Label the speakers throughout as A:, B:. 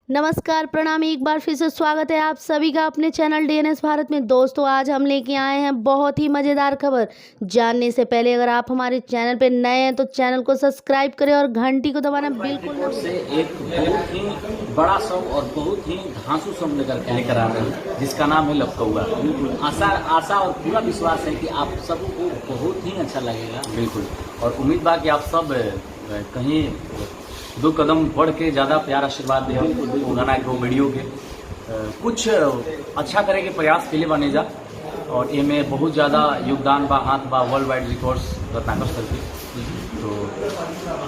A: नमस्कार, प्रणाम। एक बार फिर से स्वागत है आप सभी का अपने चैनल डीएनएस भारत में। दोस्तों, आज हम लेके आए हैं बहुत ही मज़ेदार खबर। जानने से पहले अगर आप हमारे चैनल पे नए हैं तो चैनल को सब्सक्राइब करें और घंटी को दबाना बिल्कुल न
B: से एक बहुत ही बड़ा सॉन्ग और बहुत ही धांसू सॉन्ग लेकर आ रहे हैं जिसका नाम है लपकौआ। बिल्कुल आशा और पूरा विश्वास है कि आप सबको बहुत ही अच्छा लगेगा। बिल्कुल, और उम्मीद बा कि आप सब कहीं दो कदम बढ़ के ज़्यादा प्यार आशीर्वाद दे वो गाना के वीडियो के कुछ अच्छा करे के प्रयास के लिए बने जा। और ये में बहुत ज़्यादा योगदान बा, हाथ बा world wide records Ratnakar sir के। तो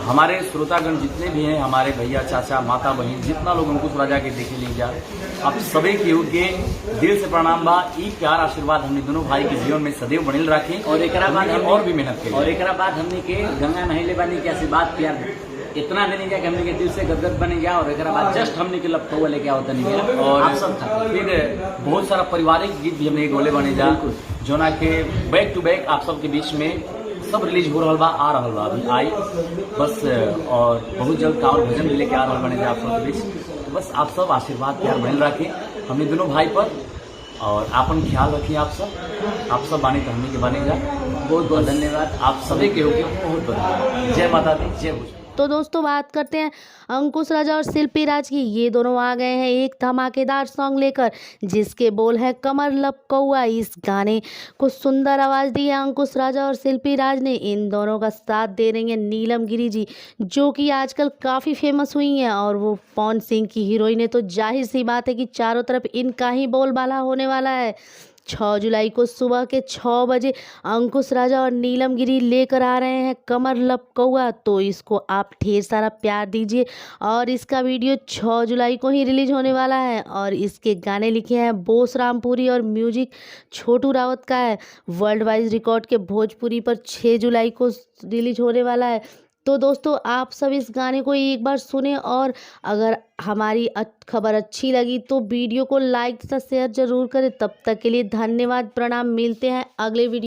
B: हमारे श्रोतागण जितने भी हैं, हमारे भैया चाचा माता बहन जितना लोग अंकुश राजा के देखे लीजिए, आप सभी के दिल से प्रणाम बा। ई प्यार आशीर्वाद हमने दोनों भाई के जीवन में सदैव बनल रखें और एक बाद और भी मेहनत करें। और एक बाद हमने के गंगा नहले बानी के आशीर्वाद प्यार इतना देने गया कि हमने के दिल से गदगद बने गया। और एक बाद जस्ट हमने के लपकौआ लेके आओ तनी गया और आप सब था। फिर बहुत सारा पारिवारिक गीत भी हमने गोले बने जा जोना के बैक टू बैक आप सबके बीच में सब रिलीज हो रहा बा, आ रहा बा, अभी आई बस। और बहुत जल्द कांवर भजन भी लेके आ रहा बने जा आप सबके बीच। तो बस आप सब आशीर्वाद प्यार बनल रखें हमने दोनों भाई पर और आपन ख्याल रखिए। आप सब बानी तो हमने के बनेगा। बहुत बहुत धन्यवाद आप सभी के होके बहुत बहुत जय माता दी, जय भोजपुरी।
A: तो दोस्तों, बात करते हैं अंकुश राजा और शिल्पी राज की। ये दोनों आ गए हैं एक धमाकेदार सॉन्ग लेकर जिसके बोल है कमर लपकौआ। इस गाने को सुंदर आवाज़ दी है अंकुश राजा और शिल्पी राज ने। इन दोनों का साथ दे रही हैं नीलम गिरी जी, जो कि आजकल काफ़ी फेमस हुई हैं। और वो पवन सिंह की हीरोइन है, तो जाहिर सी बात है कि चारों तरफ इनका ही बोलबाला होने वाला है। 6 जुलाई को सुबह के 6 बजे अंकुश राजा और नीलम गिरी लेकर आ रहे हैं कमर लपकौआ। तो इसको आप ढेर सारा प्यार दीजिए। और इसका वीडियो 6 जुलाई को ही रिलीज होने वाला है। और इसके गाने लिखे हैं बोस रामपुरी और म्यूजिक छोटू रावत का है। वर्ल्ड वाइड रिकॉर्ड के भोजपुरी पर 6 जुलाई को रिलीज होने वाला है। तो दोस्तों, आप सब इस गाने को एक बार सुने। और अगर हमारी खबर अच्छी लगी तो वीडियो को लाइक तथा शेयर जरूर करें। तब तक के लिए धन्यवाद, प्रणाम। मिलते हैं अगले वीडियो।